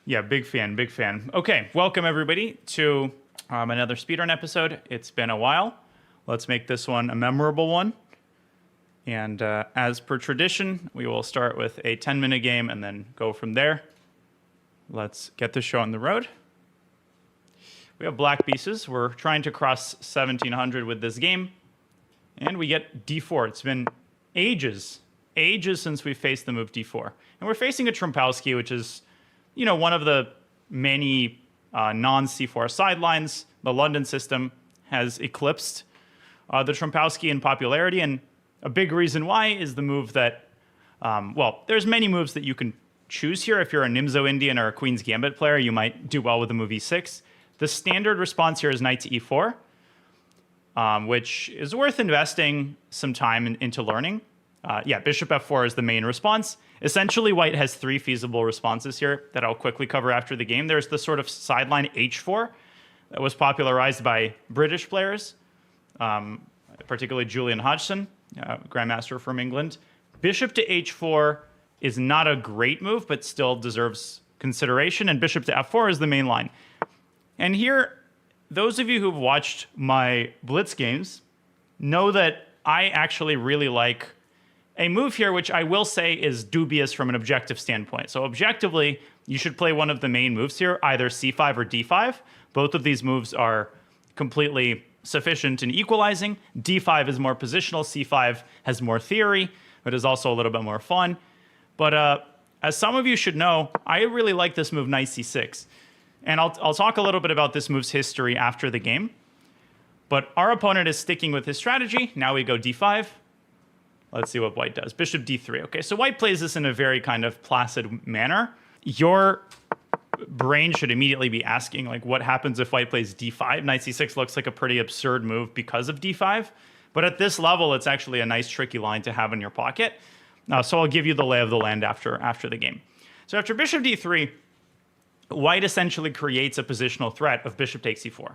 Yeah, big fan, big fan. Okay, welcome everybody to another speedrun episode. It's been a while. Let's make this one a memorable one. And as per tradition, we will start with a 10-minute game and then go from there. Let's get the show on the road. We have black pieces. We're trying to cross 1700 with this game. And we get d4. It's been ages since we faced the move d4. And we're facing a Trompowsky, which is, you know, one of the many non-c4 sidelines. The London system has eclipsed the Trompowsky in popularity, and a big reason why is the move that, well, there's many moves that you can choose here. If you're a Nimzo Indian or a Queen's Gambit player, you might do well with the move e6. The standard response here is knight to e4, which is worth investing some time into learning. Yeah, bishop f4 is the main response. Essentially, white has three feasible responses here that I'll quickly cover after the game. There's the sort of sideline h4 that was popularized by British players, particularly Julian Hodgson, grandmaster from England. Bishop to h4 is not a great move, but still deserves consideration, and bishop to f4 is the main line. And here, those of you who've watched my blitz games know that I actually really like a move here, which I will say is dubious from an objective standpoint. So objectively, you should play one of the main moves here, either c5 or d5. Both of these moves are completely sufficient in equalizing. d5 is more positional, c5 has more theory, but is also a little bit more fun. But as some of you should know, I really like this move knight c6. And I'll talk a little bit about this move's history after the game. But our opponent is sticking with his strategy. Now we go d5. Let's see what white does. Bishop d3. Okay, so white plays this in a very kind of placid manner. Your brain should immediately be asking, like, what happens if white plays d5? Knight c6 looks like a pretty absurd move because of d5. But at this level, it's actually a nice, tricky line to have in your pocket. So I'll give you the lay of the land after the game. So after bishop d3, white essentially creates a positional threat of bishop takes e4.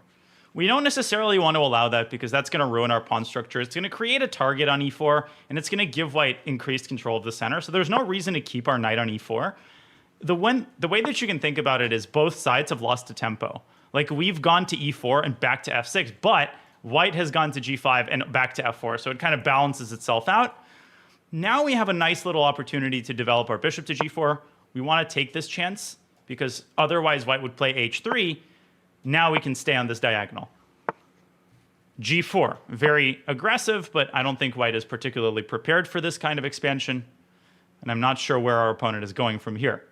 We don't necessarily want to allow that because that's going to ruin our pawn structure. It's going to create a target on e4, and it's going to give white increased control of the center. So there's no reason to keep our knight on e4. The way that you can think about it is both sides have lost to tempo. Like, we've gone to e4 and back to f6, but white has gone to g5 and back to f4. So it kind of balances itself out. Now we have a nice little opportunity to develop our bishop to g4. We want to take this chance because otherwise white would play h3. Now we can stay on this diagonal. g4, very aggressive, but I don't think white is particularly prepared for this kind of expansion. And I'm not sure where our opponent is going from here.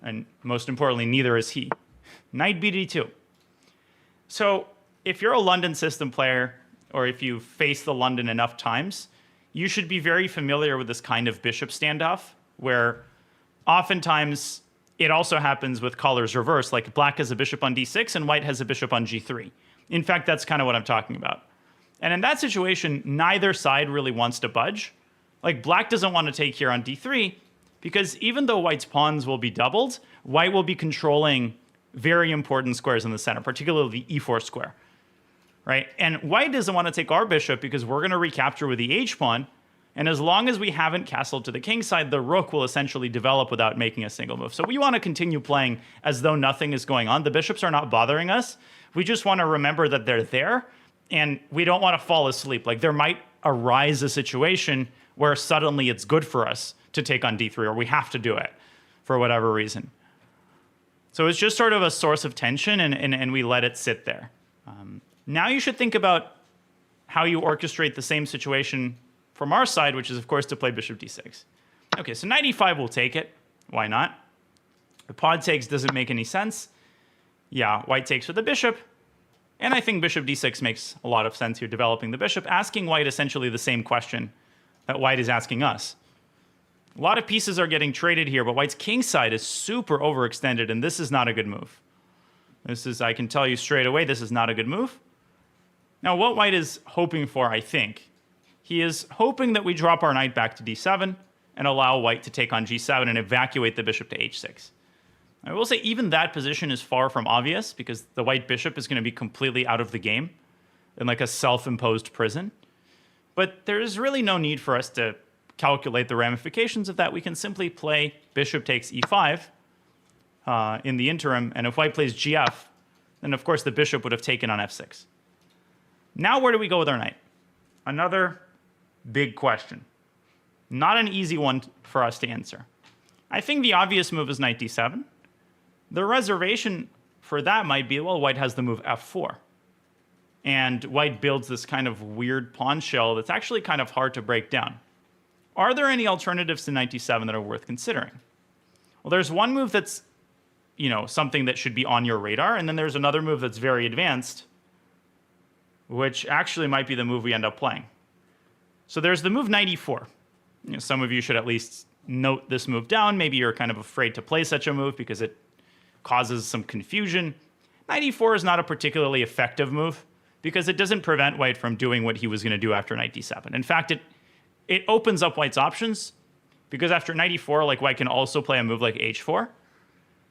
And most importantly, neither is he. Knight bd2. So if you're a London system player, or if you've faced the London enough times, you should be very familiar with this kind of bishop standoff, where oftentimes it also happens with colors reversed, like black has a bishop on d6 and white has a bishop on g3. In fact, that's kind of what I'm talking about. And in that situation, neither side really wants to budge. Like, black doesn't want to take here on d3 because even though white's pawns will be doubled, white will be controlling very important squares in the center, particularly the e4 square, right? And white doesn't want to take our bishop because we're going to recapture with the h-pawn. And as long as we haven't castled to the kingside, the rook will essentially develop without making a single move. So we want to continue playing as though nothing is going on. The bishops are not bothering us. We just want to remember that they're there, and we don't want to fall asleep. Like, there might arise a situation where suddenly it's good for us to take on d3, or we have to do it for whatever reason. So it's just sort of a source of tension, and we let it sit there. Now you should think about how you orchestrate the same situation from our side, which is, of course, to play bishop d6. Okay, so knight e5 will take it. Why not? The pawn takes doesn't make any sense. Yeah, white takes with the bishop. And I think bishop d6 makes a lot of sense here, developing the bishop, asking white essentially the same question that white is asking us. A lot of pieces are getting traded here, but white's kingside is super overextended, and this is not a good move. This is, I can tell you straight away, this is not a good move. Now, what white is hoping for, I think, he is hoping that we drop our knight back to d7 and allow white to take on g7 and evacuate the bishop to h6. I will say even that position is far from obvious because the white bishop is going to be completely out of the game in like a self-imposed prison. But there is really no need for us to calculate the ramifications of that. We can simply play bishop takes e5, in the interim, and if white plays gf, then of course the bishop would have taken on f6. Now where do we go with our knight? Another big question. Not an easy one for us to answer. I think the obvious move is knight d7. The reservation for that might be, well, white has the move f4. And white builds this kind of weird pawn shell that's actually kind of hard to break down. Are there any alternatives to knight d7 that are worth considering? Well, there's one move that's, something that should be on your radar, and then there's another move that's very advanced, which actually might be the move we end up playing. So there's the move knight e4. Some of you should at least note this move down. Maybe you're kind of afraid to play such a move because it causes some confusion. Knight e4 is not a particularly effective move because it doesn't prevent white from doing what he was going to do after knight d7. In fact, it opens up white's options because after knight e4, like, white can also play a move like h4.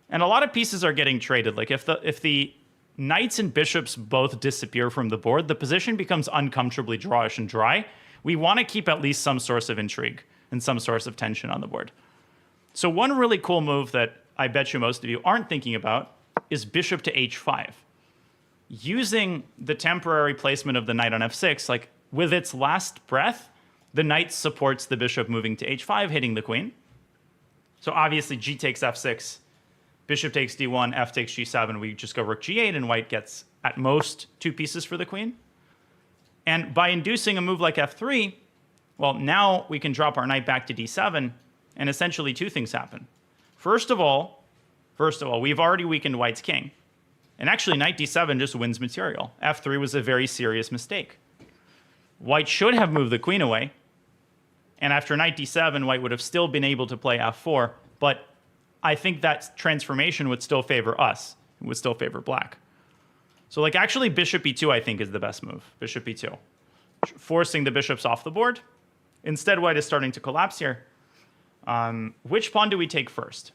And a lot of pieces are getting traded. Like if the knights and bishops both disappear from the board, the position becomes uncomfortably drawish and dry. We want to keep at least some source of intrigue and some source of tension on the board. So one really cool move that I bet you most of you aren't thinking about is bishop to h5. Using the temporary placement of the knight on f6, like with its last breath, the knight supports the bishop moving to h5, hitting the queen. So obviously g takes f6, bishop takes d1, f takes g7, we just go rook g8, and white gets at most 2 pieces for the queen. And by inducing a move like f3, well, now we can drop our knight back to d7, and essentially 2 things happen. First of all, we've already weakened white's king. And actually, knight d7 just wins material. f3 was a very serious mistake. White should have moved the queen away, and after knight d7, white would have still been able to play f4, but I think that transformation would still favor us. It would still favor black. So like actually bishop e2 I think is the best move. Bishop e2. Forcing the bishops off the board. Instead, white is starting to collapse here. Which pawn do we take first?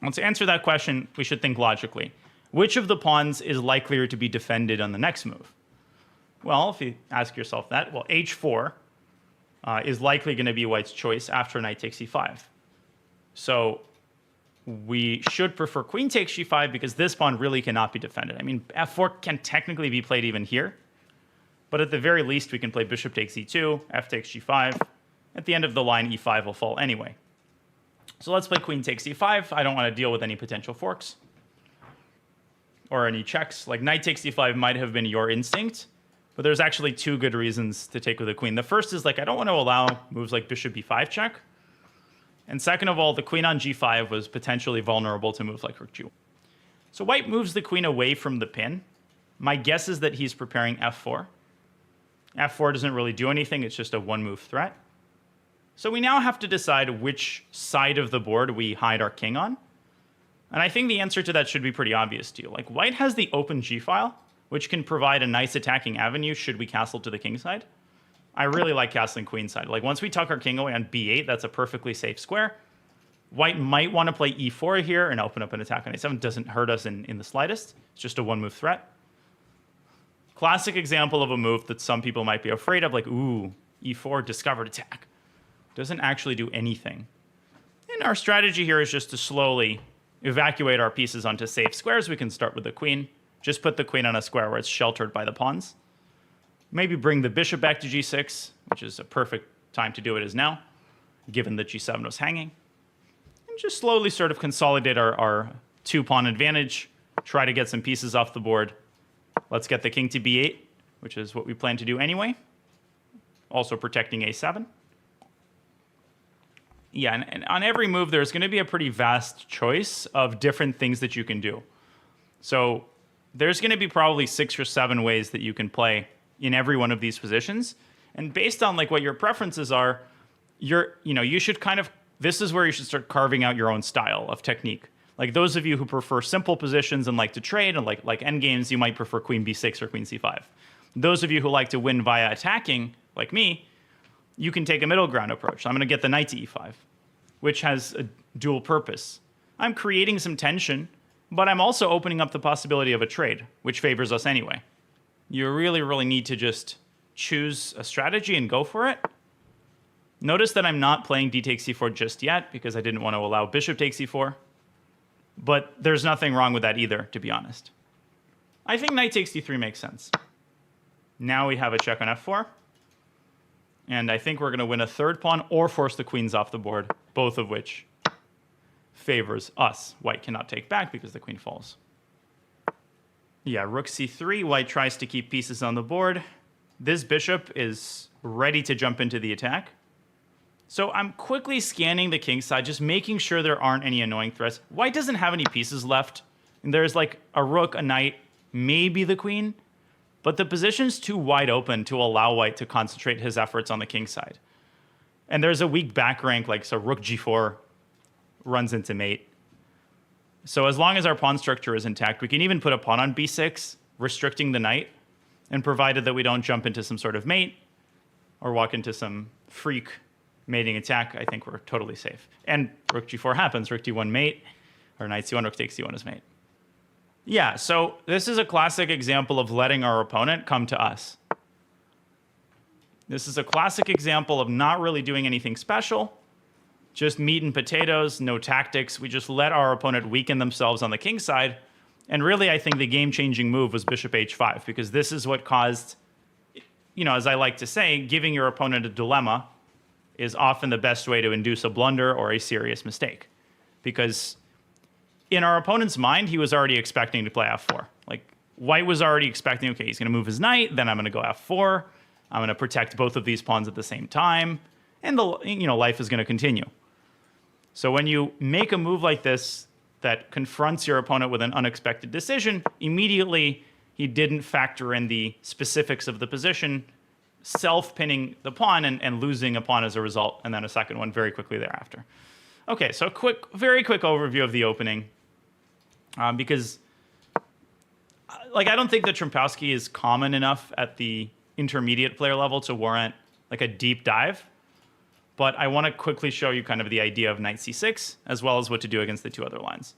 Well, to answer that question, we should think logically. Which of the pawns is likelier to be defended on the next move? Well, if you ask yourself that, well, h4 is likely going to be white's choice after knight takes e5. So we should prefer queen takes g5 because this pawn really cannot be defended. I mean, f4 can technically be played even here, but at the very least, we can play bishop takes e2, f takes g5. At the end of the line, e5 will fall anyway. So let's play queen takes e5. I don't want to deal with any potential forks or any checks. Like knight takes e5 might have been your instinct, but there's actually 2 good reasons to take with the queen. The first is like I don't want to allow moves like bishop e5 check. And second of all, the queen on g5 was potentially vulnerable to moves like rook g1. So white moves the queen away from the pin. My guess is that he's preparing f4. f4 doesn't really do anything. It's just a 1-move threat. So we now have to decide which side of the board we hide our king on. And I think the answer to that should be pretty obvious to you. Like white has the open g-file, which can provide a nice attacking avenue should we castle to the king side. I really like castling queenside. Like once we tuck our king away on b8, that's a perfectly safe square. White might want to play e4 here and open up an attack on a7. Doesn't hurt us in the slightest. It's just a 1-move threat. Classic example of a move that some people might be afraid of, like, ooh, e4, discovered attack. Doesn't actually do anything. And our strategy here is just to slowly evacuate our pieces onto safe squares. We can start with the queen. Just put the queen on a square where it's sheltered by the pawns. Maybe bring the bishop back to g6, which is a perfect time to do it as now, given that g7 was hanging. And just slowly sort of consolidate our 2-pawn advantage, try to get some pieces off the board. Let's get the king to b8, which is what we plan to do anyway. Also protecting a7. Yeah, and on every move, there's going to be a pretty vast choice of different things that you can do. So there's going to be probably 6 or 7 ways that you can play in every one of these positions. And based on like what your preferences are, you should kind of, this is where you should start carving out your own style of technique. Like those of you who prefer simple positions and like to trade and like endgames, you might prefer queen b6 or queen c5. Those of you who like to win via attacking, like me, you can take a middle ground approach. I'm going to get the knight to e5, which has a dual purpose. I'm creating some tension, but I'm also opening up the possibility of a trade, which favors us anyway. You really, really need to just choose a strategy and go for it. Notice that I'm not playing d takes e4 just yet because I didn't want to allow bishop takes e4. But there's nothing wrong with that either, to be honest. I think knight takes d3 makes sense. Now we have a check on f4. And I think we're going to win a third pawn or force the queens off the board, both of which favors us. White cannot take back because the queen falls. Yeah, rook c3. White tries to keep pieces on the board. This bishop is ready to jump into the attack. So I'm quickly scanning the king side, just making sure there aren't any annoying threats. White doesn't have any pieces left. And there's like a rook, a knight, maybe the queen. But the position's too wide open to allow white to concentrate his efforts on the king side. And there's a weak back rank, like so rook g4 runs into mate. So as long as our pawn structure is intact, we can even put a pawn on b6, restricting the knight. And provided that we don't jump into some sort of mate or walk into some freak mating attack, I think we're totally safe. And rook g4 happens, rook d1 mate, or knight c1, rook takes c1 is mate. Yeah, so this is a classic example of letting our opponent come to us. This is a classic example of not really doing anything special, just meat and potatoes, no tactics. We just let our opponent weaken themselves on the king side. And really, I think the game-changing move was bishop h5, because this is what caused, as I like to say, giving your opponent a dilemma is often the best way to induce a blunder or a serious mistake. Because in our opponent's mind, he was already expecting to play f4. Like, white was already expecting, okay, he's going to move his knight, then I'm going to go f4. I'm going to protect both of these pawns at the same time, and life is going to continue. So when you make a move like this that confronts your opponent with an unexpected decision, immediately he didn't factor in the specifics of the position, self-pinning the pawn and losing a pawn as a result, and then a second one very quickly thereafter. Okay, so very quick overview of the opening, because I don't think that Trompowsky is common enough at the intermediate player level to warrant like a deep dive. But I want to quickly show you kind of the idea of knight c6, as well as what to do against the two other lines.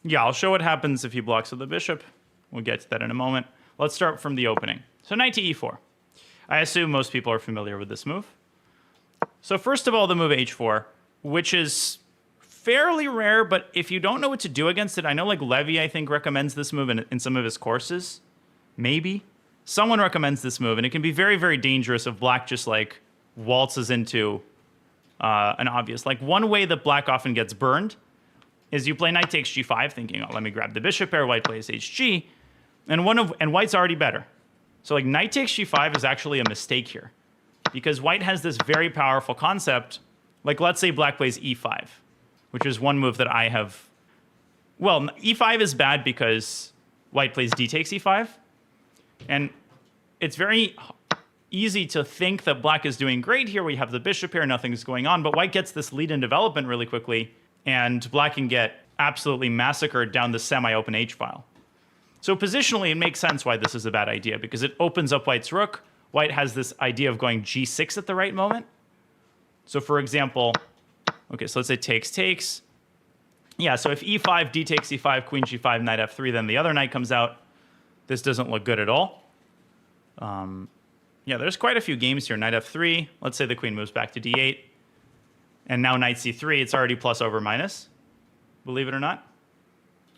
Yeah, I'll show what happens if he blocks with the bishop. We'll get to that in a moment. Let's start from the opening. So knight to e4. I assume most people are familiar with this move. So first of all, the move h4, which is fairly rare, but if you don't know what to do against it, I know like Levy, I think, recommends this move in some of his courses. Maybe. Someone recommends this move, and it can be very, very dangerous if black just like waltzes into an obvious. Like one way that black often gets burned is you play knight takes g5, thinking, oh, let me grab the bishop pair. White plays hg, and white's already better. So like knight takes g5 is actually a mistake here, because white has this very powerful concept. Like let's say black plays e5, which is one move that I have. Well, e5 is bad because white plays d takes e5, and it's very easy to think that black is doing great here. We have the bishop here, nothing's going on, but white gets this lead in development really quickly, and black can get absolutely massacred down the semi-open h-file. So positionally, it makes sense why this is a bad idea, because it opens up white's rook. White has this idea of going g6 at the right moment. So for example, okay, so let's say takes. Yeah, so if e5, d takes e5, queen g5, knight f3, then the other knight comes out. This doesn't look good at all. Yeah, there's quite a few games here. Knight f3. Let's say the queen moves back to d8. And now knight c3. It's already plus over minus, believe it or not.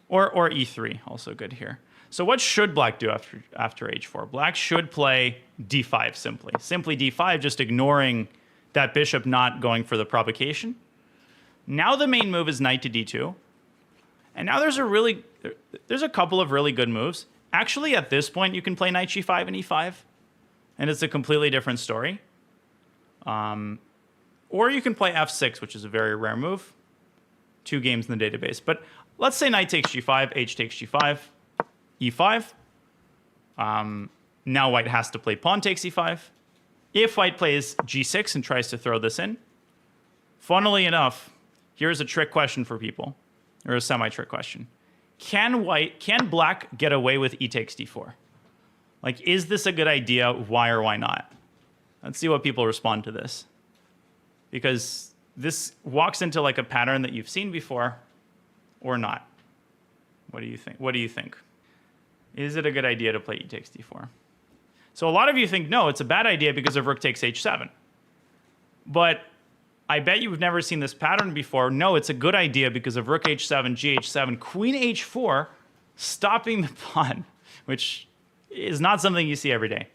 Or e3, also good here. So what should black do after h4? Black should play d5 simply. Simply d5, just ignoring that bishop not going for the provocation. Now the main move is knight to d2. And now there's a couple of really good moves. Actually, at this point, you can play knight g5 and e5. And it's a completely different story. Or you can play f6, which is a very rare move. 2 games in the database. But let's say knight takes g5, h takes g5, e5. Now white has to play pawn takes e5. If white plays g6 and tries to throw this in, funnily enough, here's a trick question for people, or a semi-trick question. Can black get away with e takes d4? Like, is this a good idea? Why or why not? Let's see what people respond to this. Because this walks into like a pattern that you've seen before or not. What do you think? What do you think? Is it a good idea to play e takes d4? So a lot of you think, no, it's a bad idea because of rook takes h7. But I bet you've never seen this pattern before. No, it's a good idea because of rook h7, gh7, queen h4, stopping the pawn, which is not something you see every day.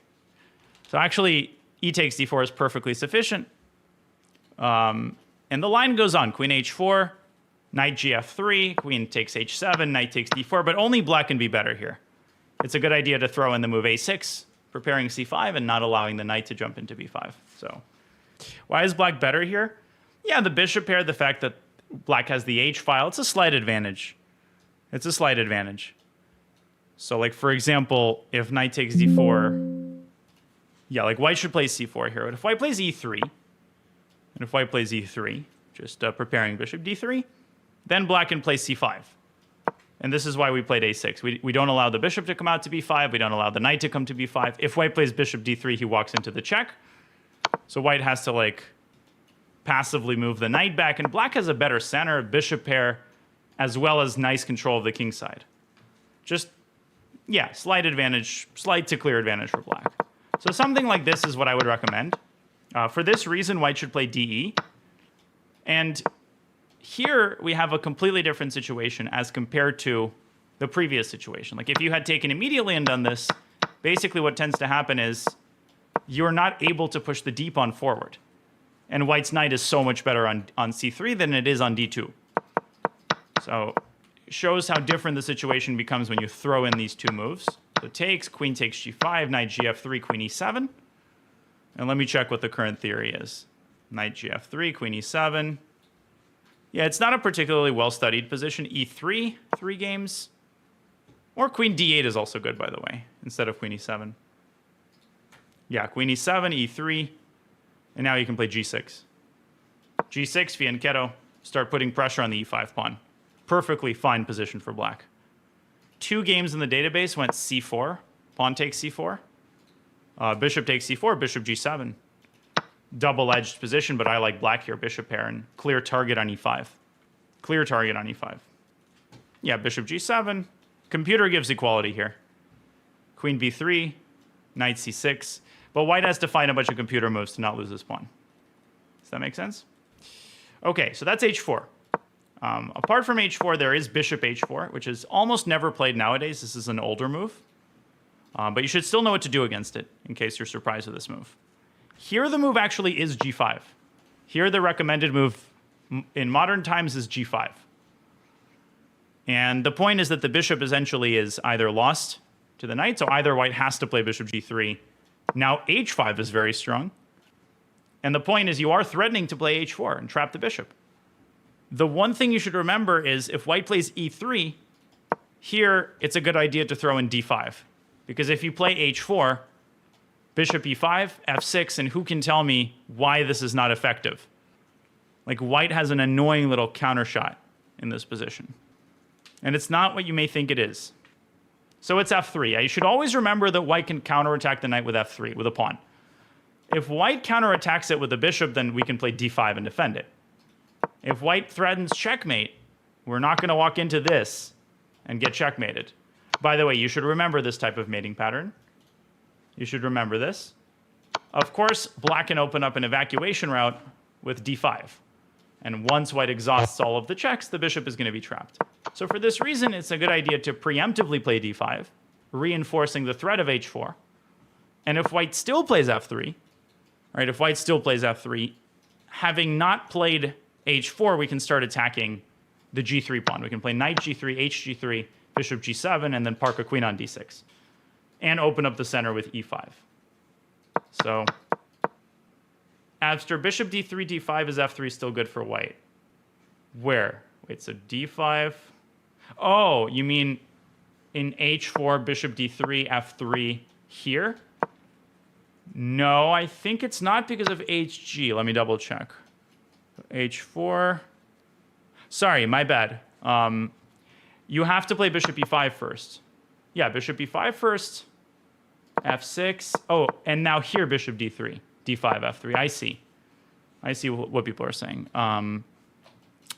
So actually, e takes d4 is perfectly sufficient. And the line goes on. Queen h4, knight gf3, queen takes h7, knight takes d4, but only black can be better here. It's a good idea to throw in the move a6, preparing c5, and not allowing the knight to jump into b5. So why is black better here? Yeah, the bishop pair, the fact that black has the h file, it's a slight advantage. It's a slight advantage. So like, for example, if knight takes d4, yeah, like white should play c4 here. But if white plays e3, and if white plays e3, just preparing bishop d3, then black can play c5. And this is why we played a6. We don't allow the bishop to come out to b5. We don't allow the knight to come to b5. If white plays bishop d3, he walks into the check. So white has to like passively move the knight back, and black has a better center, bishop pair, as well as nice control of the kingside. Just, yeah, slight advantage, slight to clear advantage for black. So something like this is what I would recommend. For this reason, white should play de. And here we have a completely different situation as compared to the previous situation. Like if you had taken immediately and done this, basically what tends to happen is you're not able to push the d pawn forward. And white's knight is so much better on c3 than it is on d2. So it shows how different the situation becomes when you throw in these two moves. So takes, queen takes g5, knight gf3, queen e7. And let me check what the current theory is. Knight gf3, queen e7. Yeah, it's not a particularly well-studied position. e3, 3 games. Or queen d8 is also good, by the way, instead of queen e7. Yeah, queen e7, e3. And now you can play g6. g6, fianchetto. Start putting pressure on the e5 pawn. Perfectly fine position for black. 2 games in the database went c4. Pawn takes c4. Bishop takes c4, bishop g7. Double-edged position, but I like black here. Bishop pair and clear target on e5. Clear target on e5. Yeah, bishop g7. Computer gives equality here. Queen b3, knight c6. But white has to find a bunch of computer moves to not lose this pawn. Does that make sense? Okay, so that's h4. Apart from h4, there is bishop h4, which is almost never played nowadays. This is an older move. But you should still know what to do against it, in case you're surprised with this move. Here, the move actually is g5. Here, the recommended move in modern times is g5. And the point is that the bishop essentially is either lost to the knight, so either white has to play bishop g3. Now h5 is very strong. And the point is you are threatening to play h4 and trap the bishop. The one thing you should remember is if white plays e3, here it's a good idea to throw in d5. Because if you play h4, bishop e5, f6, and who can tell me why this is not effective? Like white has an annoying little counter shot in this position. And it's not what you may think it is. So it's f3. You should always remember that white can counterattack the knight with f3, with a pawn. If white counterattacks it with the bishop, then we can play d5 and defend it. If white threatens checkmate, we're not going to walk into this and get checkmated. By the way, you should remember this type of mating pattern. You should remember this. Of course, black can open up an evacuation route with d5. And once white exhausts all of the checks, the bishop is going to be trapped. So for this reason, it's a good idea to preemptively play d5, reinforcing the threat of h4. And if white still plays f3, right, if white still plays f3, having not played h4, we can start attacking the g3 pawn. We can play knight g3, hg3, bishop g7, and then park a queen on d6. And open up the center with e5. So after bishop d3, d5, is f3 still good for white? Where? Wait, so d5? Oh, you mean in h4, bishop d3, f3 here? No, I think it's not because of hg. Let me double check. h4. Sorry, my bad. You have to play bishop e5 first. Yeah, bishop e5 first. f6. Oh, and now here, bishop d3. d5, f3. I see. I see what people are saying.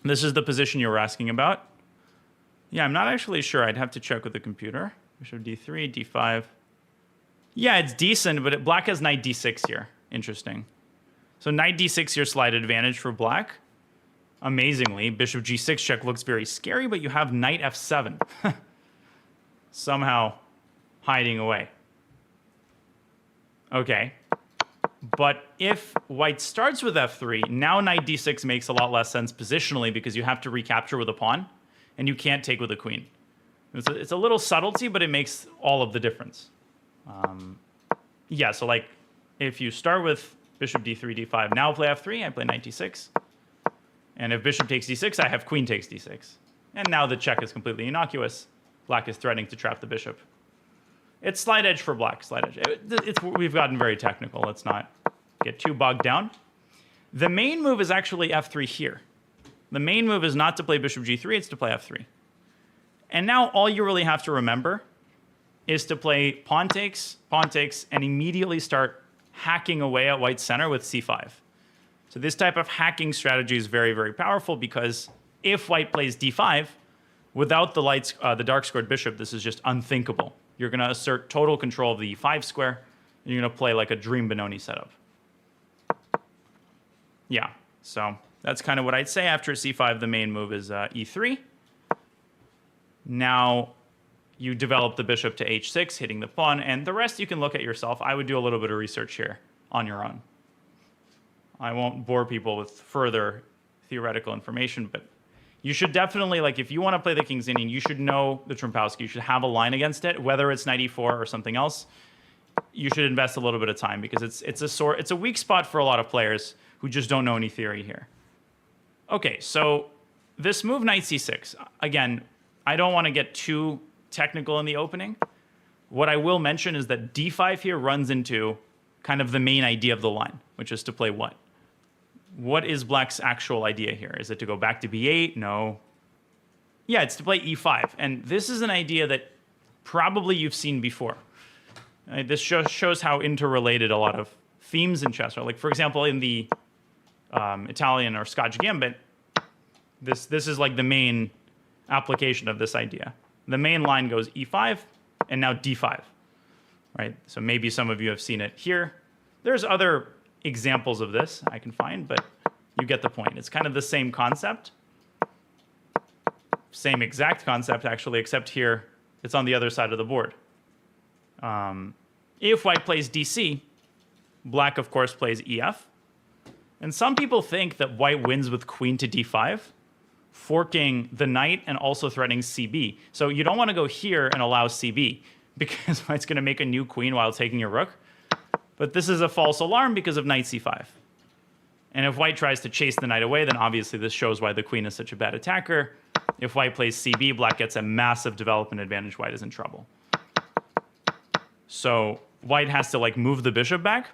This is the position you were asking about. Yeah, I'm not actually sure. I'd have to check with the computer. Bishop d3, d5. Yeah, it's decent, but black has knight d6 here. Interesting. So knight d6 your slight advantage for black. Amazingly, bishop g6 check looks very scary, but you have knight f7. Somehow hiding away. Okay. But if white starts with f3, now knight d6 makes a lot less sense positionally because you have to recapture with a pawn, and you can't take with a queen. It's a little subtlety, but it makes all of the difference. Yeah, so like if you start with bishop d3, d5, now play f3, I play knight d6. And if bishop takes d6, I have queen takes d6. And now the check is completely innocuous. Black is threatening to trap the bishop. It's slight edge for black, slight edge. We've gotten very technical. Let's not get too bogged down. The main move is actually f3 here. The main move is not to play bishop g3, it's to play f3. And now all you really have to remember is to play pawn takes, and immediately start hacking away at white's center with c5. So this type of hacking strategy is very, very powerful because if white plays d5, without the dark squared bishop, this is just unthinkable. You're going to assert total control of the e5 square, and you're going to play like a dream Benoni setup. Yeah, so that's kind of what I'd say. After c5, the main move is e3. Now you develop the bishop to h6, hitting the pawn, and the rest you can look at yourself. I would do a little bit of research here on your own. I won't bore people with further theoretical information, but you should definitely, like, if you want to play the King's Indian, you should know the Trompowsky. You should have a line against it, whether it's knight e4 or something else. You should invest a little bit of time because it's a weak spot for a lot of players who just don't know any theory here. Okay, so this move knight c6, again, I don't want to get too technical in the opening. What I will mention is that d5 here runs into kind of the main idea of the line, which is to play what? What is black's actual idea here? Is it to go back to b8? No. Yeah, it's to play e5. And this is an idea that probably you've seen before. This shows how interrelated a lot of themes in chess are. Like, for example, in the Italian or Scotch gambit, this is like the main application of this idea. The main line goes e5 and now d5, right? So maybe some of you have seen it here. There's other examples of this I can find, but you get the point. It's kind of the same concept. Same exact concept, actually, except here it's on the other side of the board. If white plays dc, black, of course, plays ef. And some people think that white wins with queen to d5, forking the knight and also threatening cb. So you don't want to go here and allow cb, because white's going to make a new queen while taking your rook. But this is a false alarm because of knight c5. And if white tries to chase the knight away, then obviously this shows why the queen is such a bad attacker. If white plays cb, black gets a massive development advantage. White is in trouble. So white has to like move the bishop back.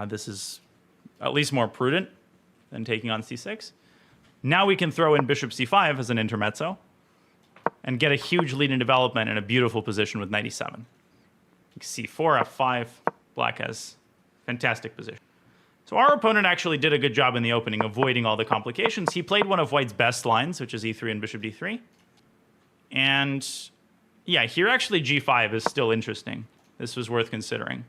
This is at least more prudent than taking on c6. Now we can throw in bishop c5 as an intermezzo and get a huge lead in development in a beautiful position with knight e7. c4, f5, black has fantastic position. So our opponent actually did a good job in the opening, avoiding all the complications. He played one of white's best lines, which is e3 and bishop d3. And yeah, here actually g5 is still interesting. This was worth considering,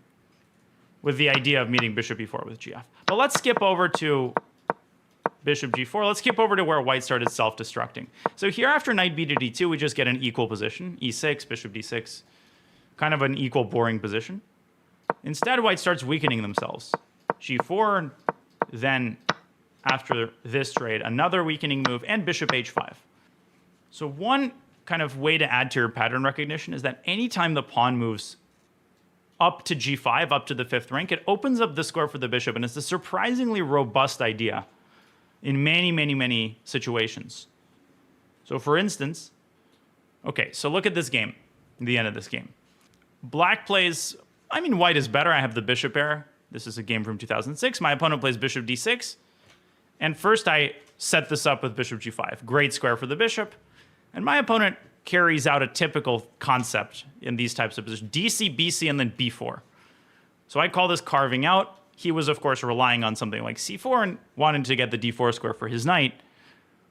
with the idea of meeting bishop e4 with gf. But let's skip over to bishop g4. Let's skip over to where white started self-destructing. So here after knight b to d2, we just get an equal position. e6, bishop d6, kind of an equal boring position. Instead, white starts weakening themselves. g4, then after this trade, another weakening move, and bishop h5. So one kind of way to add to your pattern recognition is that anytime the pawn moves up to g5, up to the 5th rank, it opens up the square for the bishop, and it's a surprisingly robust idea in many, many, many situations. So for instance, okay, so look at this game, the end of this game. Black plays, I mean, white is better. I have the bishop pair. This is a game from 2006. My opponent plays bishop d6. And first I set this up with bishop g5. Great square for the bishop. And my opponent carries out a typical concept in these types of positions. dc, bc, and then b4. So I call this carving out. He was, of course, relying on something like c4 and wanted to get the d4 square for his knight.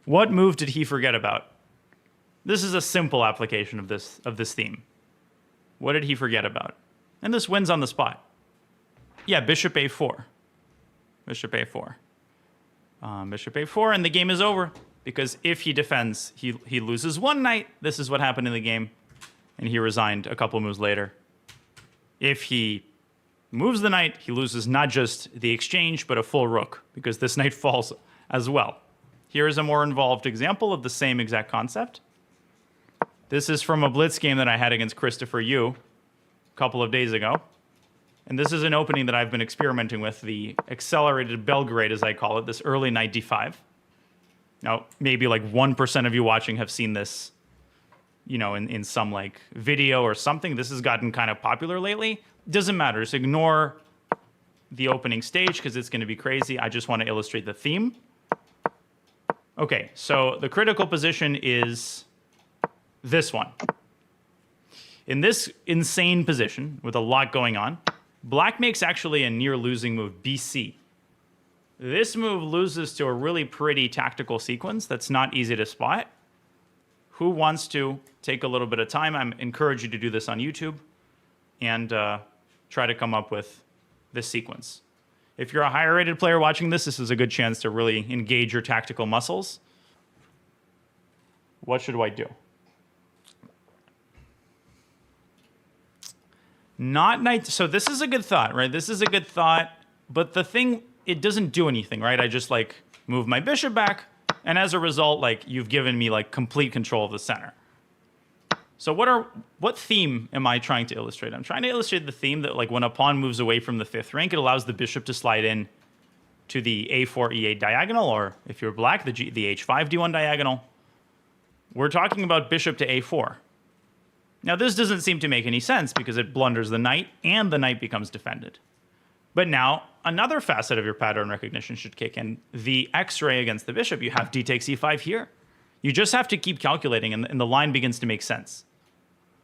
What move did he forget about? This is a simple application of this theme. What did he forget about? And this wins on the spot. Yeah, bishop a4. Bishop a4. Bishop a4, and the game is over. Because if he defends, he loses one knight. This is what happened in the game. And he resigned a couple moves later. If he moves the knight, he loses not just the exchange, but a full rook, because this knight falls as well. Here is a more involved example of the same exact concept. This is from a blitz game that I had against Christopher Yu a couple of days ago. And this is an opening that I've been experimenting with, the accelerated Belgrade, as I call it, this early knight d5. Now, maybe like 1% of you watching have seen this, you know, in some like video or something. This has gotten kind of popular lately. Doesn't matter. Just ignore the opening stage because it's going to be crazy. I just want to illustrate the theme. Okay, so the critical position is this one. In this insane position with a lot going on, black makes actually a near losing move, bc. This move loses to a really pretty tactical sequence that's not easy to spot. Who wants to take a little bit of time? I encourage you to do this on YouTube and try to come up with this sequence. If you're a higher rated player watching this, this is a good chance to really engage your tactical muscles. What should White do? Not knight. So this is a good thought, right? This is a good thought, but the thing, it doesn't do anything, right? I just like move my bishop back, and as a result, like you've given me like complete control of the center. So what theme am I trying to illustrate? I'm trying to illustrate the theme that like when a pawn moves away from the fifth rank, it allows the bishop to slide in to the a4 e8 diagonal, or if you're black, the h5 d1 diagonal. We're talking about bishop to a4. Now this doesn't seem to make any sense because it blunders the knight and the knight becomes defended. But now another facet of your pattern recognition should kick in. The x-ray against the bishop, you have d takes e5 here. You just have to keep calculating and the line begins to make sense.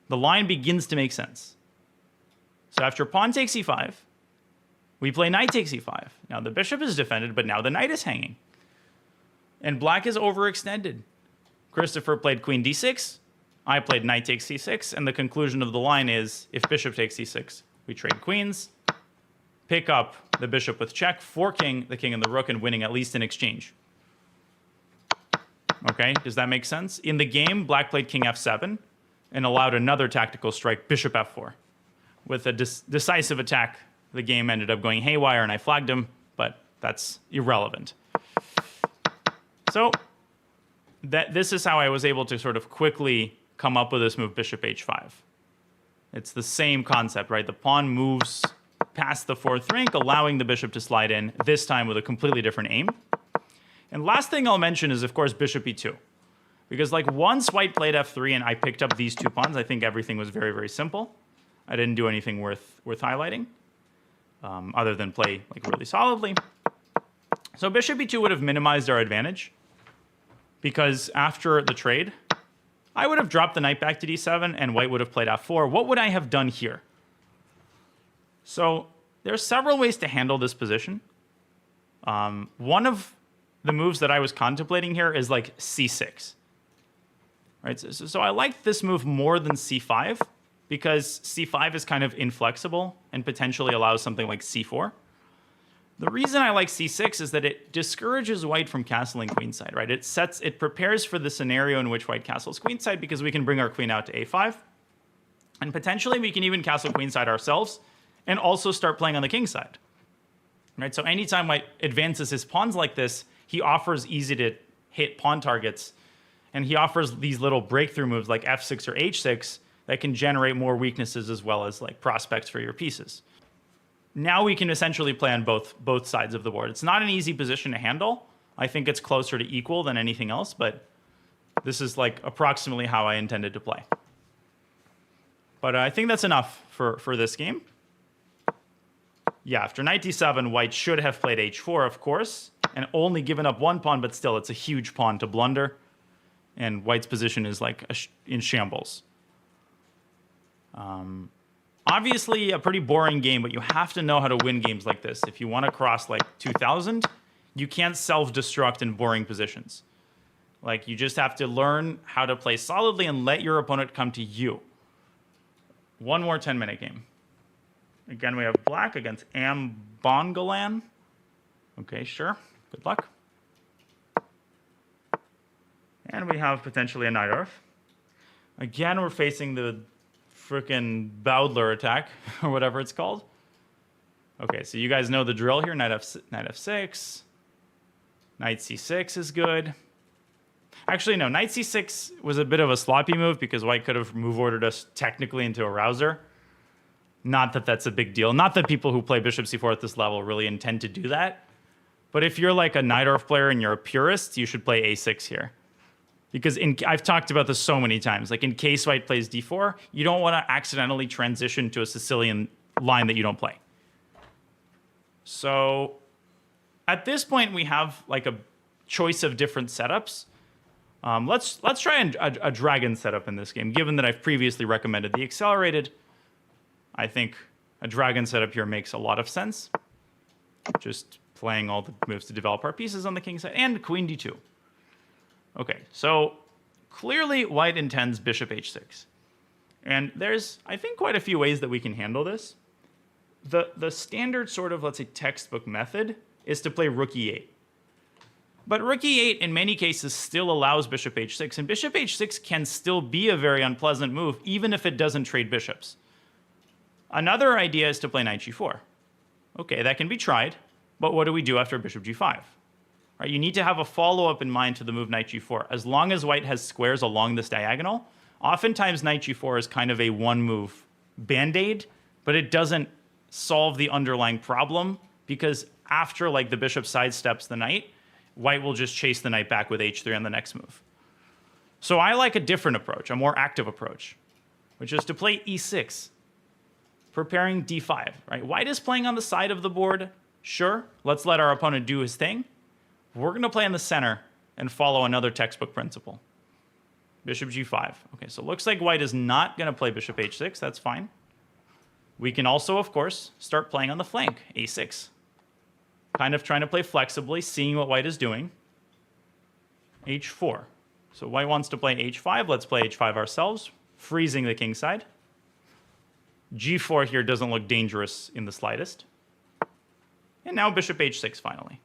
The line begins to make sense. So after pawn takes e5, we play knight takes e5. Now the bishop is defended, but now the knight is hanging. And black is overextended. Christopher played queen d6. I played knight takes c6. And the conclusion of the line is, if bishop takes c6, we trade queens, pick up the bishop with check, forking the king and the rook, and winning at least an exchange. Okay, does that make sense? In the game, black played king f7 and allowed another tactical strike, bishop f4. With a decisive attack, the game ended up going haywire and I flagged him, but that's irrelevant. So this is how I was able to sort of quickly come up with this move, bishop h5. It's the same concept, right? The pawn moves past the fourth rank, allowing the bishop to slide in, this time with a completely different aim. And last thing I'll mention is, of course, bishop e2. Because like once white played f3 and I picked up these two pawns, I think everything was very, very simple. I didn't do anything worth highlighting, other than play like really solidly. So bishop e2 would have minimized our advantage, because after the trade, I would have dropped the knight back to d7 and white would have played f4. What would I have done here? So there's several ways to handle this position. One of the moves that I was contemplating here is like c6. Right? So I like this move more than c5 because c5 is kind of inflexible and potentially allows something like c4. The reason I like c6 is that it discourages white from castling queenside, right? It prepares for the scenario in which white castles queenside because we can bring our queen out to a5. And potentially we can even castle queenside ourselves and also start playing on the king side. Right? So anytime white advances his pawns like this, he offers easy to hit pawn targets. And he offers these little breakthrough moves like f6 or h6 that can generate more weaknesses as well as like prospects for your pieces. Now we can essentially play on both sides of the board. It's not an easy position to handle. I think it's closer to equal than anything else, but this is like approximately how I intended to play. But I think that's enough for this game. Yeah, after knight d7, white should have played h4, of course, and only given up one pawn, but still it's a huge pawn to blunder, and white's position is like in shambles. Obviously a pretty boring game, but you have to know how to win games like this. If you want to cross like 2000, you can't self-destruct in boring positions. Like you just have to learn how to play solidly and let your opponent come to you. One more 10-minute game. Again, we have black against Ambongolan. Okay, sure. Good luck. And we have potentially a knight arf. Again, we're facing the frickin' Bowdler attack, or whatever it's called. Okay, so you guys know the drill here. Knight f6. Knight c6 is good. Actually, no. Knight c6 was a bit of a sloppy move because white could have move ordered us technically into a rouser. Not that that's a big deal. Not that people who play bishop c4 at this level really intend to do that. But if you're like a knight arf player and you're a purist, you should play a6 here. Because I've talked about this so many times. Like in case white plays d4, you don't want to accidentally transition to a Sicilian line that you don't play. So at this point, we have like a choice of different setups. Let's try a dragon setup in this game. Given that I've previously recommended the accelerated, I think a dragon setup here makes a lot of sense. Just playing all the moves to develop our pieces on the king side and queen d2. Okay, so clearly white intends bishop h6. And there's, I think, quite a few ways that we can handle this. The standard sort of, let's say, textbook method is to play rook e8. But rook e8 in many cases still allows bishop h6, and bishop h6 can still be a very unpleasant move, even if it doesn't trade bishops. Another idea is to play knight g4. Okay, that can be tried, but what do we do after bishop g5? Right, you need to have a follow-up in mind to the move knight g4. As long as white has squares along this diagonal, oftentimes knight g4 is kind of a one-move band-aid, but it doesn't solve the underlying problem because after like the bishop sidesteps the knight, white will just chase the knight back with h3 on the next move. So I like a different approach, a more active approach, which is to play e6, preparing d5. Right, white is playing on the side of the board. Sure, let's let our opponent do his thing. We're going to play in the center and follow another textbook principle. Bishop g5. Okay, so it looks like white is not going to play bishop h6. That's fine. We can also, of course, start playing on the flank, a6. Kind of trying to play flexibly, seeing what white is doing. h4. So white wants to play h5. Let's play h5 ourselves, freezing the king side. g4 here doesn't look dangerous in the slightest. And now bishop h6 finally.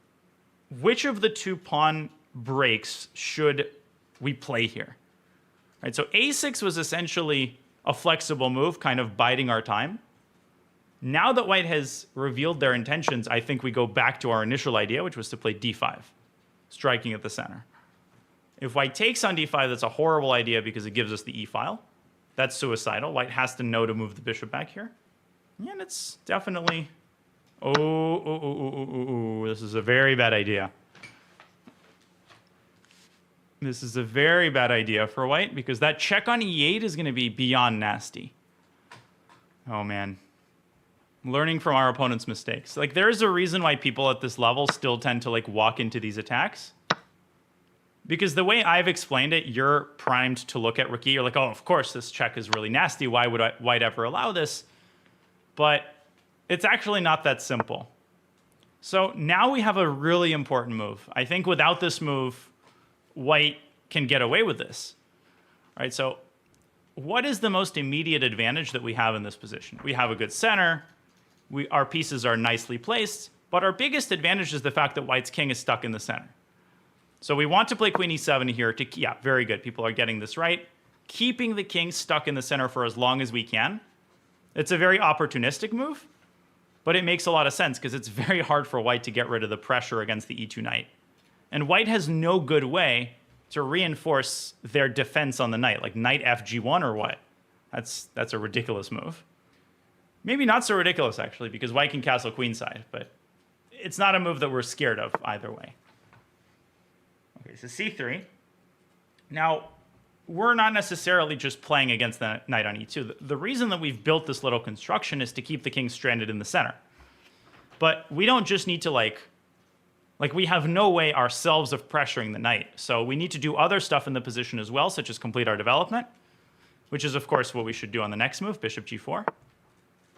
Which of the two pawn breaks should we play here? Right, so a6 was essentially a flexible move, kind of biding our time. Now that white has revealed their intentions, I think we go back to our initial idea, which was to play d5, striking at the center. If white takes on d5, that's a horrible idea because it gives us the e-file. That's suicidal. White has to know to move the bishop back here. And it's definitely... Oh, this is a very bad idea. This is a very bad idea for white because that check on e8 is going to be beyond nasty. Oh, man. Learning from our opponent's mistakes. Like, there is a reason why people at this level still tend to, like, walk into these attacks. Because the way I've explained it, you're primed to look at rook e. You're like, oh, of course, this check is really nasty. Why would white ever allow this? But it's actually not that simple. So now we have a really important move. I think without this move, white can get away with this. All right, so what is the most immediate advantage that we have in this position? We have a good center. Our pieces are nicely placed. But our biggest advantage is the fact that white's king is stuck in the center. So we want to play queen e7 here. Yeah, very good. People are getting this right. Keeping the king stuck in the center for as long as we can. It's a very opportunistic move. But it makes a lot of sense because it's very hard for white to get rid of the pressure against the e2 knight. And white has no good way to reinforce their defense on the knight, like knight fg1 or what? That's a ridiculous move. Maybe not so ridiculous, actually, because white can castle queenside, but it's not a move that we're scared of either way. Okay, so c3. Now, we're not necessarily just playing against the knight on e2. The reason that we've built this little construction is to keep the king stranded in the center. But we don't just need to, like we have no way ourselves of pressuring the knight. So we need to do other stuff in the position as well, such as complete our development, which is, of course, what we should do on the next move, bishop g4.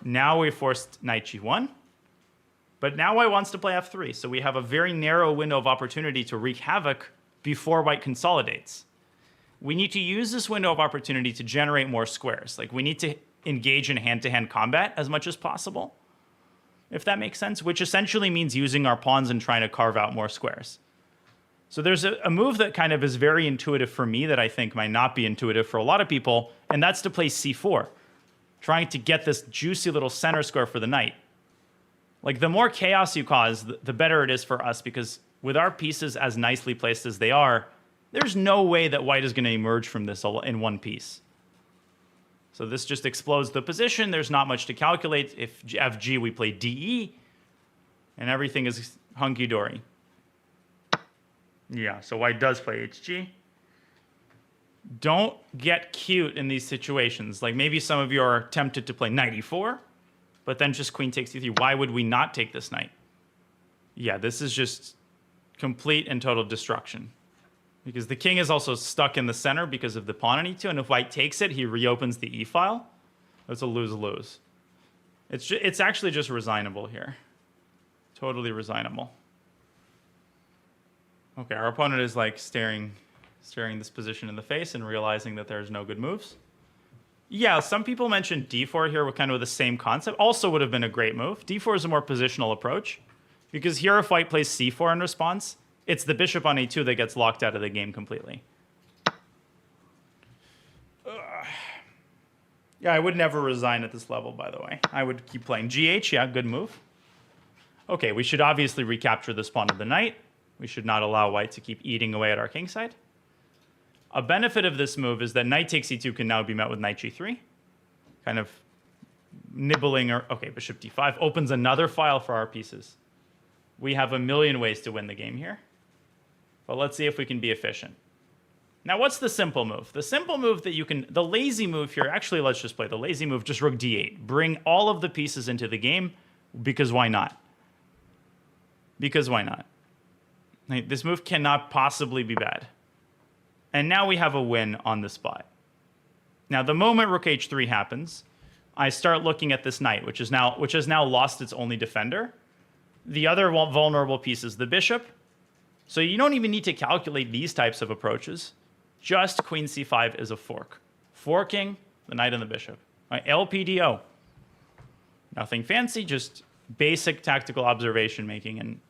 Now we forced knight g1. But now white wants to play f3. So we have a very narrow window of opportunity to wreak havoc before white consolidates. We need to use this window of opportunity to generate more squares. Like, we need to engage in hand-to-hand combat as much as possible. if that makes sense, which essentially means using our pawns and trying to carve out more squares. So there's a move that kind of is very intuitive for me that I think might not be intuitive for a lot of people, and that's to play c4, trying to get this juicy little center square for the knight. Like, the more chaos you cause, the better it is for us, because with our pieces as nicely placed as they are, there's no way that white is going to emerge from this in one piece. So this just explodes the position. There's not much to calculate. If FG, we play DE, and everything is hunky-dory. Yeah, so white does play HG. Don't get cute in these situations. Like, maybe some of you are tempted to play knight e4, but then just queen takes e3. Why would we not take this knight? Yeah, this is just complete and total destruction. Because the king is also stuck in the center because of the pawn on e2, and if white takes it, he reopens the e file. It's a lose-lose. It's actually just resignable here. Totally resignable. Okay, our opponent is like staring this position in the face and realizing that there's no good moves. Yeah, some people mentioned d4 here with kind of the same concept. Also would have been a great move. d4 is a more positional approach, because here if white plays c4 in response, it's the bishop on e2 that gets locked out of the game completely. Yeah, I would never resign at this level, by the way. I would keep playing gh. Yeah, good move. Okay, we should obviously recapture this pawn of the knight. We should not allow white to keep eating away at our kingside. A benefit of this move is that knight takes e2 can now be met with knight g3. Kind of nibbling, or okay, bishop d5 opens another file for our pieces. We have a million ways to win the game here. But let's see if we can be efficient. Now, what's the simple move? The simple move that you can, the lazy move here, actually, let's just play the lazy move, just rook d8. Bring all of the pieces into the game, because why not? Because why not? This move cannot possibly be bad. And now we have a win on the spot. Now, the moment rook h3 happens, I start looking at this knight, which has now lost its only defender. The other vulnerable piece is the bishop. So you don't even need to calculate these types of approaches. Just queen c5 is a fork. Forking the knight and the bishop. LPDO. Nothing fancy, just basic tactical observation making and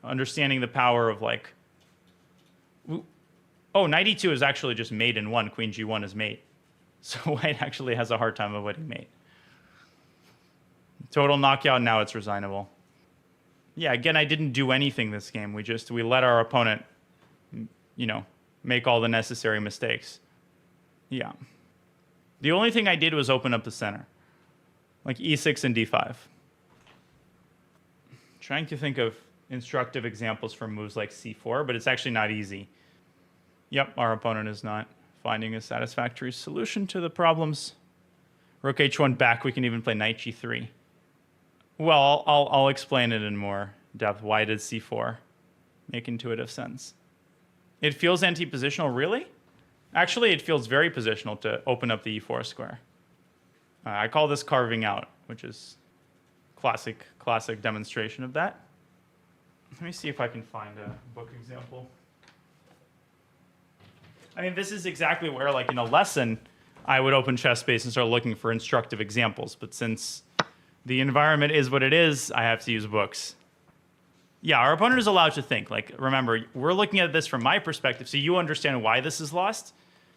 understanding the power of, like... Oh, knight e2 is actually just mate in one. Queen g1 is mate. So white actually has a hard time avoiding mate. Total knockout, now it's resignable. Yeah, again, I didn't do anything this game. We let our opponent, make all the necessary mistakes. Yeah. The only thing I did was open up the center. Like e6 and d5. Trying to think of instructive examples for moves like c4, but it's actually not easy. Yep, our opponent is not finding a satisfactory solution to the problems. Rook h1 back, we can even play knight g3. Well, I'll explain it in more depth. Why did c4 make intuitive sense? It feels anti-positional, really? Actually, it feels very positional to open up the e4 square. I call this carving out, which is classic demonstration of that. Let me see if I can find a book example. I mean, this is exactly where, like, in a lesson, I would open ChessBase and start looking for instructive examples. But since the environment is what it is, I have to use books. Yeah, our opponent is allowed to think. Like, remember, we're looking at this from my perspective, so you understand why this is lost.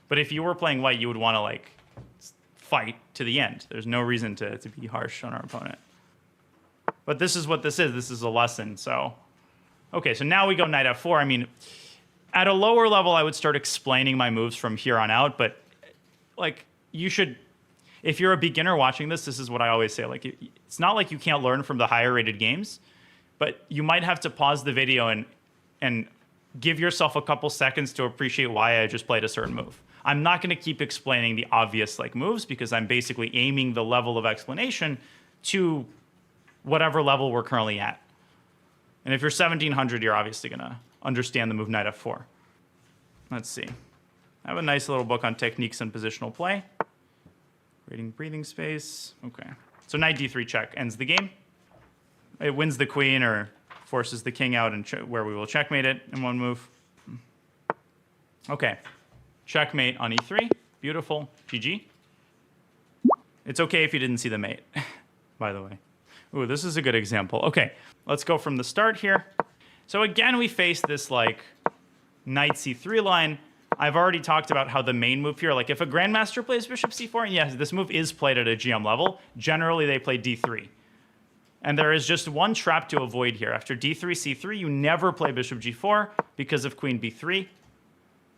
But if you were playing white, you would want to, like, fight to the end. There's no reason to be harsh on our opponent. But this is what this is. This is a lesson, so... Okay, so now we go knight f4. I mean, at a lower level, I would start explaining my moves from here on out, but, like, you should... If you're a beginner watching this, this is what I always say. Like, it's not like you can't learn from the higher-rated games, but you might have to pause the video and give yourself a couple seconds to appreciate why I just played a certain move. I'm not going to keep explaining the obvious, like, moves, because I'm basically aiming the level of explanation to whatever level we're currently at. And if you're 1700, you're obviously going to understand the move knight f4. Let's see. I have a nice little book on techniques and positional play. Creating breathing space. Okay. So knight d3 check ends the game. It wins the queen or forces the king out, and where we will checkmate it in one move. Okay. Checkmate on e3. Beautiful. GG. It's okay if you didn't see the mate, by the way. Ooh, this is a good example. Okay, let's go from the start here. So again, we face this like knight c3 line. I've already talked about how the main move here, like if a grandmaster plays bishop c4, and yes, this move is played at a GM level, generally they play d3. And there is just one trap to avoid here. After d3, c3, you never play bishop g4 because of queen b3.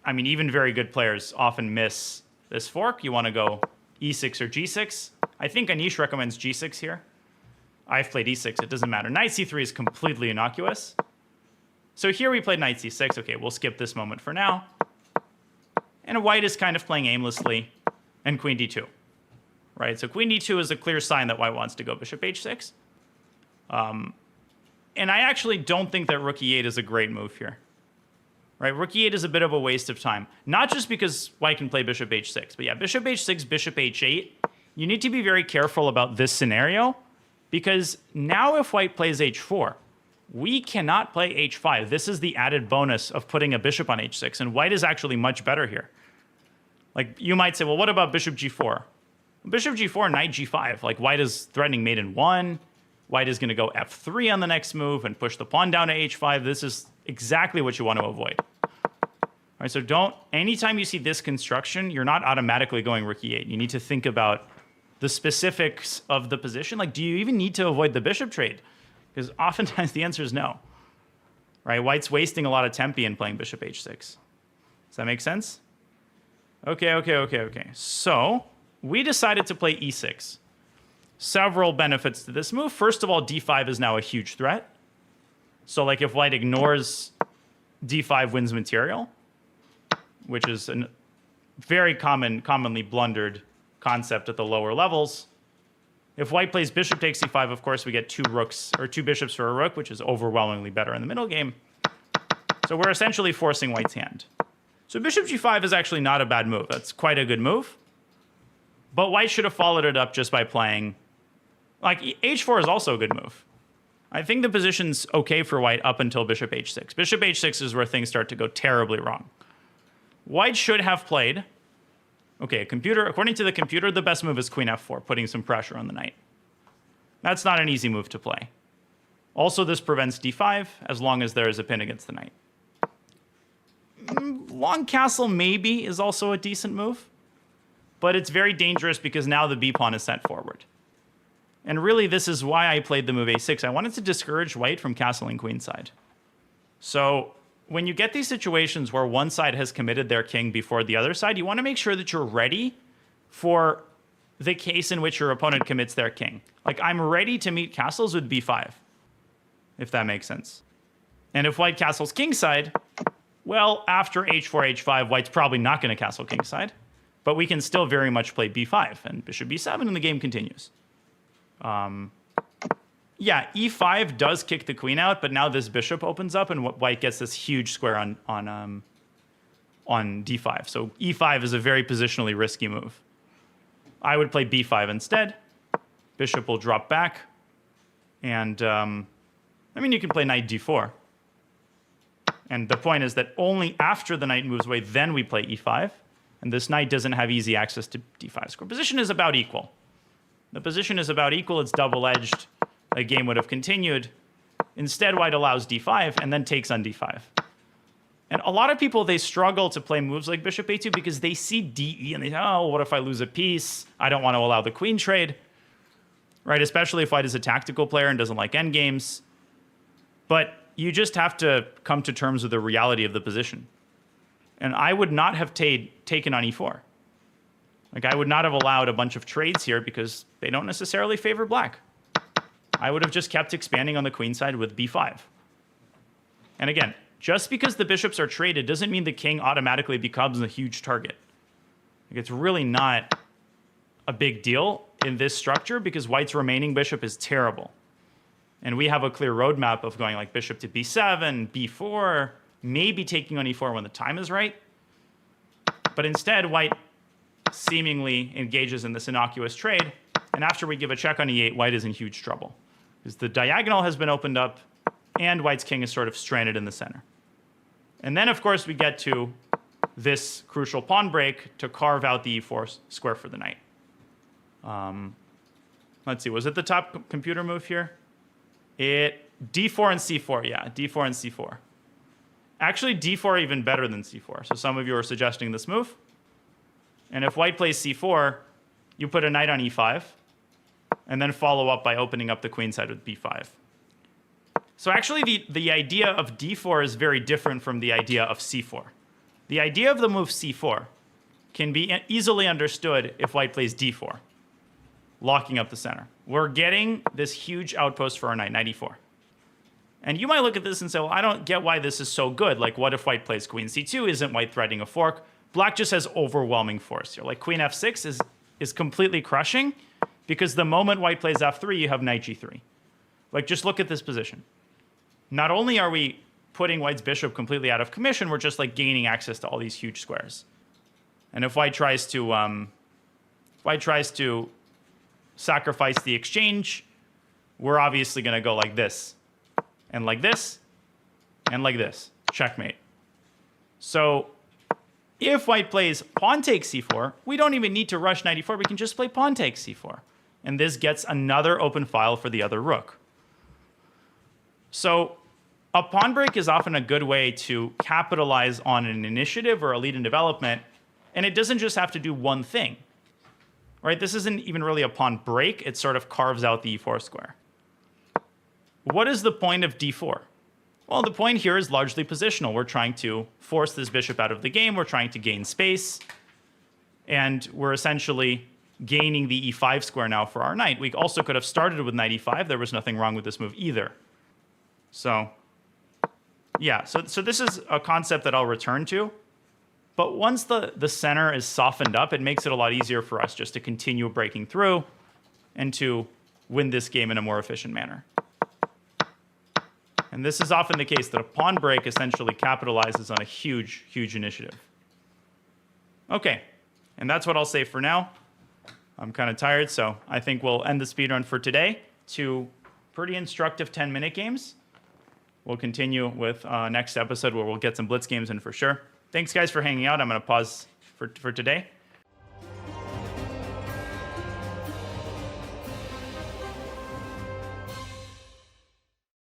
I mean, even very good players often miss this fork. You want to go e6 or g6. I think Anish recommends g6 here. I've played e6. It doesn't matter. Knight c3 is completely innocuous. So here we played knight c6. Okay, we'll skip this moment for now. And white is kind of playing aimlessly. And queen d2. Right? So queen d2 is a clear sign that white wants to go bishop h6. And I actually don't think that rook e8 is a great move here. Right? Rook e8 is a bit of a waste of time. Not just because white can play bishop h6, but yeah, bishop h6, bishop h8. You need to be very careful about this scenario because now if white plays h4, we cannot play h5. This is the added bonus of putting a bishop on h6, and white is actually much better here. Like, you might say, well, what about bishop g4? Bishop g4, knight g5. Like, white is threatening mate in 1. White is going to go f3 on the next move and push the pawn down to h5. This is exactly what you want to avoid. All right, so anytime you see this construction, you're not automatically going rook e8. You need to think about the specifics of the position. Like, do you even need to avoid the bishop trade? Because oftentimes the answer is no. Right? White's wasting a lot of tempi in playing bishop h6. Does that make sense? Okay. So we decided to play e6. Several benefits to this move. First of all, d5 is now a huge threat. So like if white ignores d5 wins material, which is a very commonly blundered concept at the lower levels. If white plays bishop takes c5, of course, we get two bishops for a rook, which is overwhelmingly better in the middle game. So we're essentially forcing white's hand. So bishop g5 is actually not a bad move. That's quite a good move. But white should have followed it up just by playing... Like, h4 is also a good move. I think the position's okay for white up until bishop h6. Bishop h6 is where things start to go terribly wrong. White should have played... Okay, according to the computer, the best move is queen f4, putting some pressure on the knight. That's not an easy move to play. Also, this prevents d5, as long as there is a pin against the knight. Long castle maybe is also a decent move, but it's very dangerous because now the b-pawn is sent forward. And really, this is why I played the move a6. I wanted to discourage white from castling queenside. So when you get these situations where one side has committed their king before the other side, you want to make sure that you're ready for the case in which your opponent commits their king. Like, I'm ready to meet castles with b5, if that makes sense. And if white castles kingside, well, after h4, h5, white's probably not going to castle kingside, but we can still very much play b5 and bishop b7, and the game continues. Yeah, e5 does kick the queen out, but now this bishop opens up, and white gets this huge square on d5. So e5 is a very positionally risky move. I would play b5 instead. Bishop will drop back, and I mean, you can play knight d4. And the point is that only after the knight moves away, then we play e5. And this knight doesn't have easy access to d5 square. Position is about equal. The position is about equal. It's double-edged. The game would have continued. Instead, white allows d5 and then takes on d5. And a lot of people, they struggle to play moves like bishop a2 because they see de and they say, oh, what if I lose a piece? I don't want to allow the queen trade. Right? Especially if white is a tactical player and doesn't like endgames. But you just have to come to terms with the reality of the position. And I would not have taken on e4. Like, I would not have allowed a bunch of trades here because they don't necessarily favor black. I would have just kept expanding on the queen side with b5. And again, just because the bishops are traded doesn't mean the king automatically becomes a huge target. Like, it's really not a big deal in this structure because white's remaining bishop is terrible. And we have a clear roadmap of going like bishop to b7, b4, maybe taking on e4 when the time is right. But instead, white seemingly engages in this innocuous trade. And after we give a check on e8, white is in huge trouble. Because the diagonal has been opened up, and white's king is sort of stranded in the center. And then, of course, we get to this crucial pawn break to carve out the e4 square for the knight. let's see, was it the top computer move here? D4 and C4, yeah, D4 and C4. Actually, D4 even better than C4. So some of you are suggesting this move. And if white plays C4, you put a knight on E5, and then follow up by opening up the queenside with B5. So actually, the idea of D4 is very different from the idea of C4. The idea of the move C4 can be easily understood if white plays D4, locking up the center. We're getting this huge outpost for our knight, knight E4. And you might look at this and say, well, I don't get why this is so good. Like, what if white plays queen C2? Isn't white threatening a fork? Black just has overwhelming force here. Like, queen F6 is completely crushing, because the moment white plays F3, you have knight G3. Like, just look at this position. Not only are we putting white's bishop completely out of commission, we're just like gaining access to all these huge squares. And if white tries to sacrifice the exchange, we're obviously going to go like this, and like this, and like this. Checkmate. So if white plays pawn takes c4, we don't even need to rush knight e4. We can just play pawn takes c4. And this gets another open file for the other rook. So a pawn break is often a good way to capitalize on an initiative or a lead in development. And it doesn't just have to do one thing. Right? This isn't even really a pawn break. It sort of carves out the e4 square. What is the point of d4? Well, the point here is largely positional. We're trying to force this bishop out of the game. We're trying to gain space. And we're essentially gaining the e5 square now for our knight. We also could have started with knight e5. There was nothing wrong with this move either. So, yeah. So this is a concept that I'll return to. But once the center is softened up, it makes it a lot easier for us just to continue breaking through and to win this game in a more efficient manner. And this is often the case, that a pawn break essentially capitalizes on a huge, huge initiative. Okay, and that's what I'll say for now. I'm kind of tired, so I think we'll end the speedrun for today. 2 pretty instructive 10-minute games. We'll continue with next episode where we'll get some blitz games in for sure. Thanks, guys, for hanging out. I'm going to pause for today.